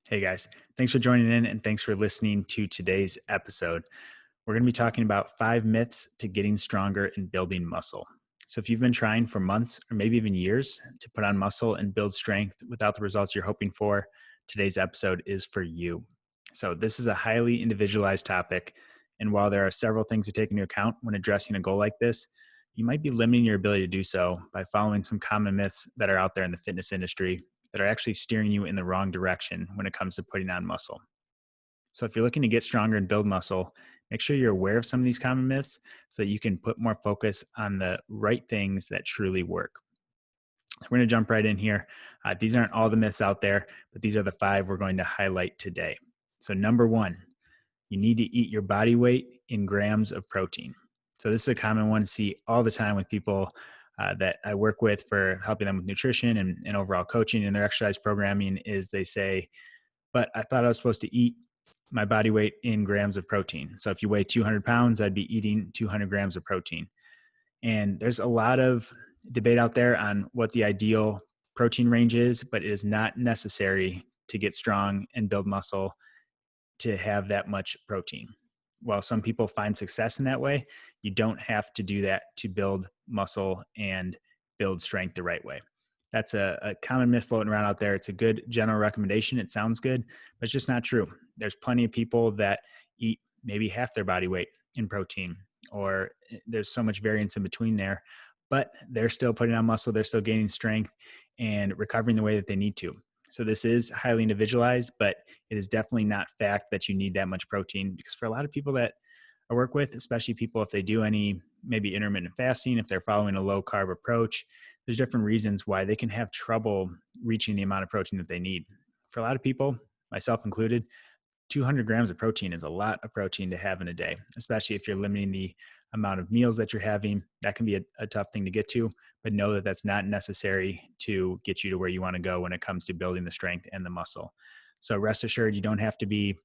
Hey guys, thanks for joining in and thanks for listening to today's episode. We're going to be talking about 5 myths to getting stronger and building muscle. So, if you've been trying for months or maybe even years to put on muscle and build strength without the results you're hoping for, today's episode is for you. So, this is a highly individualized topic. And while there are several things to take into account when addressing a goal like this, you might be limiting your ability to do so by following some common myths that are out there in the fitness industry that are actually steering you in the wrong direction when it comes to putting on muscle. So, if you're looking to get stronger and build muscle, make sure you're aware of some of these common myths so that you can put more focus on the right things that truly work. We're going to jump right in here. These aren't all the myths out there, but these are the 5 we're going to highlight today. So, number 1, you need to eat your body weight in grams of protein. So, this is a common one to see all the time with people that I work with for helping them with nutrition and overall coaching and their exercise programming is they say, but I thought I was supposed to eat my body weight in grams of protein. So if you weigh 200 pounds, I'd be eating 200 grams of protein. And there's a lot of debate out there on what the ideal protein range is, but it is not necessary to get strong and build muscle to have that much protein. While some people find success in that way, you don't have to do that to build muscle and build strength the right way. That's a common myth floating around out there. It's a good general recommendation. It sounds good, but it's just not true. There's plenty of people that eat maybe half their body weight in protein, or there's so much variance in between there, but they're still putting on muscle, they're still gaining strength and recovering the way that they need to. So this is highly individualized, but it is definitely not fact that you need that much protein because for a lot of people that I work with, especially people if they do any maybe intermittent fasting, if they're following a low carb approach, there's different reasons why they can have trouble reaching the amount of protein that they need. For a lot of people, myself included, 200 grams of protein is a lot of protein to have in a day, especially if you're limiting the amount of meals that you're having. That can be a tough thing to get to, but know that that's not necessary to get you to where you want to go when it comes to building the strength and the muscle. So rest assured, you don't have to be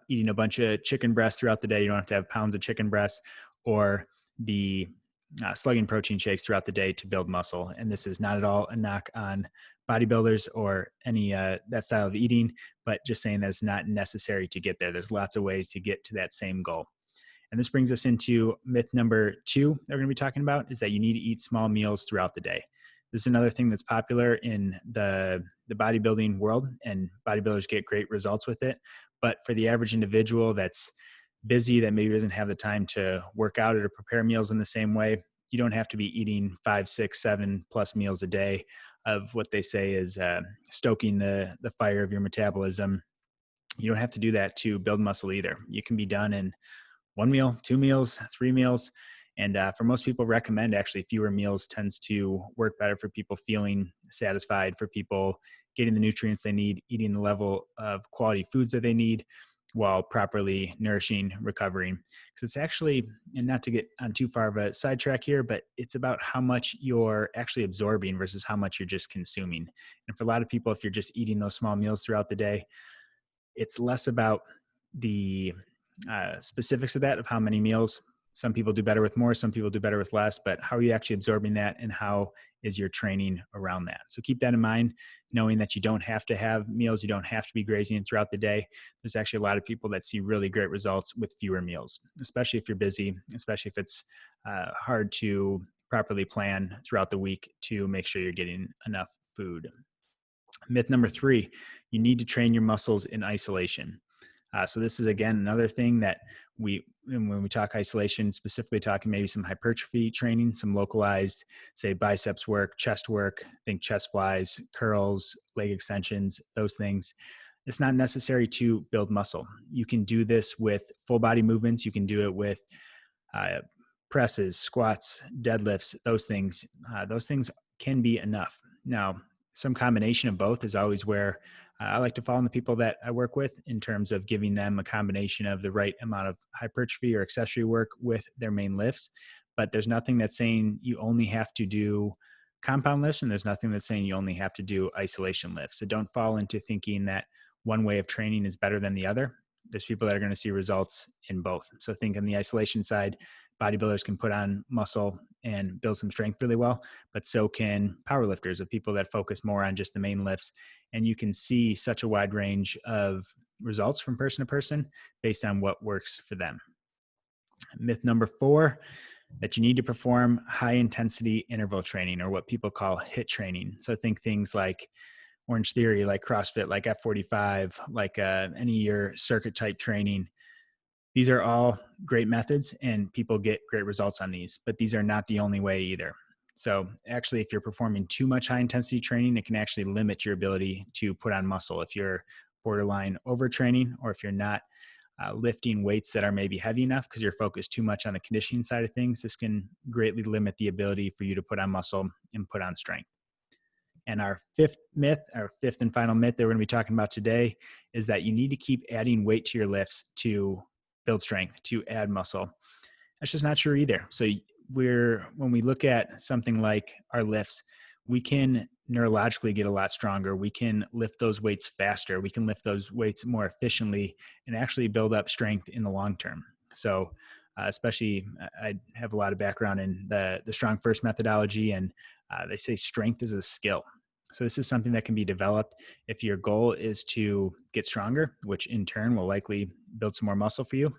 eating a bunch of chicken breasts throughout the day. You don't have to have pounds of chicken breasts or be slugging protein shakes throughout the day to build muscle. And this is not at all a knock on bodybuilders or any that style of eating, but just saying that it's not necessary to get there. There's lots of ways to get to that same goal. And this brings us into myth number 2 that we're going to be talking about is that you need to eat small meals throughout the day. This is another thing that's popular in the bodybuilding world, and bodybuilders get great results with it. But for the average individual that's busy, that maybe doesn't have the time to work out or to prepare meals in the same way, you don't have to be eating 5, 6, 7 plus meals a day of what they say is stoking the fire of your metabolism. You don't have to do that to build muscle either. You can be done in 1 meal, 2 meals, 3 meals. And for most people recommend actually fewer meals tends to work better for people feeling satisfied, for people getting the nutrients they need, eating the level of quality foods that they need while properly nourishing, recovering. Because it's actually, and not to get on too far of a sidetrack here, but it's about how much you're actually absorbing versus how much you're just consuming. And for a lot of people, if you're just eating those small meals throughout the day, it's less about the specifics of that, of how many meals. Some people do better with more, some people do better with less, but how are you actually absorbing that and how is your training around that? So keep that in mind, knowing that you don't have to have meals, you don't have to be grazing throughout the day. There's actually a lot of people that see really great results with fewer meals, especially if you're busy, especially if it's hard to properly plan throughout the week to make sure you're getting enough food. Myth number 3, you need to train your muscles in isolation. So this is, again, another thing that when we talk isolation, specifically talking maybe some hypertrophy training, some localized, say, biceps work, chest work, think chest flies, curls, leg extensions, those things. It's not necessary to build muscle. You can do this with full body movements. You can do it with presses, squats, deadlifts, those things. Those things can be enough. Now, some combination of both is always where I like to follow the people that I work with in terms of giving them a combination of the right amount of hypertrophy or accessory work with their main lifts. But there's nothing that's saying you only have to do compound lifts, and there's nothing that's saying you only have to do isolation lifts. So don't fall into thinking that one way of training is better than the other. There's people that are going to see results in both. So think on the isolation side, bodybuilders can put on muscle and build some strength really well, but so can powerlifters, or people that focus more on just the main lifts. And you can see such a wide range of results from person to person based on what works for them. Myth number 4, that you need to perform high intensity interval training, or what people call HIIT training. So think things like Orange Theory, like CrossFit, like F45, like any of your circuit type training. These are all great methods and people get great results on these, but these are not the only way either. So actually, if you're performing too much high intensity training, it can actually limit your ability to put on muscle. If you're borderline overtraining, or if you're not lifting weights that are maybe heavy enough because you're focused too much on the conditioning side of things, this can greatly limit the ability for you to put on muscle and put on strength. And our fifth and final myth that we're going to be talking about today is that you need to keep adding weight to your lifts to build strength, to add muscle. That's just not true either. So when we look at something like our lifts, we can neurologically get a lot stronger. We can lift those weights faster. We can lift those weights more efficiently and actually build up strength in the long term. So especially, I have a lot of background in the Strong First methodology, and they say strength is a skill. So this is something that can be developed. If your goal is to get stronger, which in turn will likely build some more muscle for you,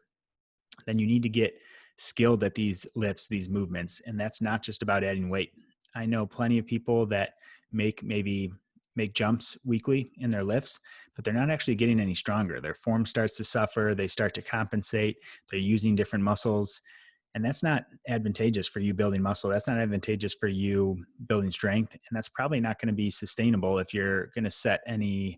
then you need to get skilled at these lifts, these movements. And that's not just about adding weight. I know plenty of people that make jumps weekly in their lifts, but they're not actually getting any stronger. Their form starts to suffer. They start to compensate. They're using different muscles. And that's not advantageous for you building muscle. That's not advantageous for you building strength. And that's probably not going to be sustainable if you're going to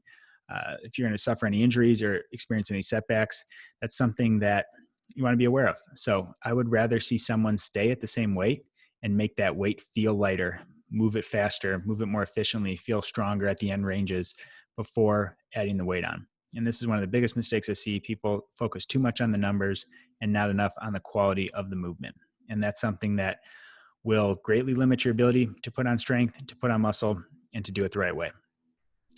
if you're going to suffer any injuries or experience any setbacks. That's something that you want to be aware of. So I would rather see someone stay at the same weight and make that weight feel lighter, move it faster, move it more efficiently, feel stronger at the end ranges before adding the weight on. And this is one of the biggest mistakes I see. People focus too much on the numbers and not enough on the quality of the movement. And that's something that will greatly limit your ability to put on strength, to put on muscle, and to do it the right way.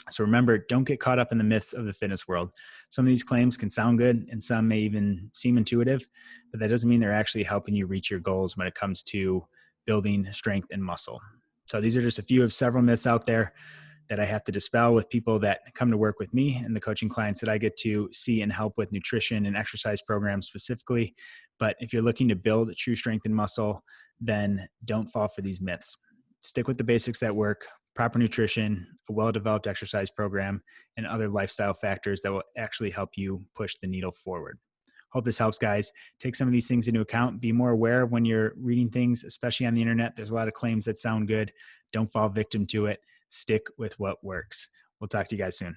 So remember, don't get caught up in the myths of the fitness world. Some of these claims can sound good and some may even seem intuitive, but that doesn't mean they're actually helping you reach your goals when it comes to building strength and muscle. So these are just a few of several myths out there that I have to dispel with people that come to work with me and the coaching clients that I get to see and help with nutrition and exercise programs specifically. But if you're looking to build true strength and muscle, then don't fall for these myths. Stick with the basics that work: proper nutrition, a well-developed exercise program, and other lifestyle factors that will actually help you push the needle forward. Hope this helps, guys. Take some of these things into account. Be more aware of when you're reading things, especially on the internet. There's a lot of claims that sound good. Don't fall victim to it. Stick with what works. We'll talk to you guys soon.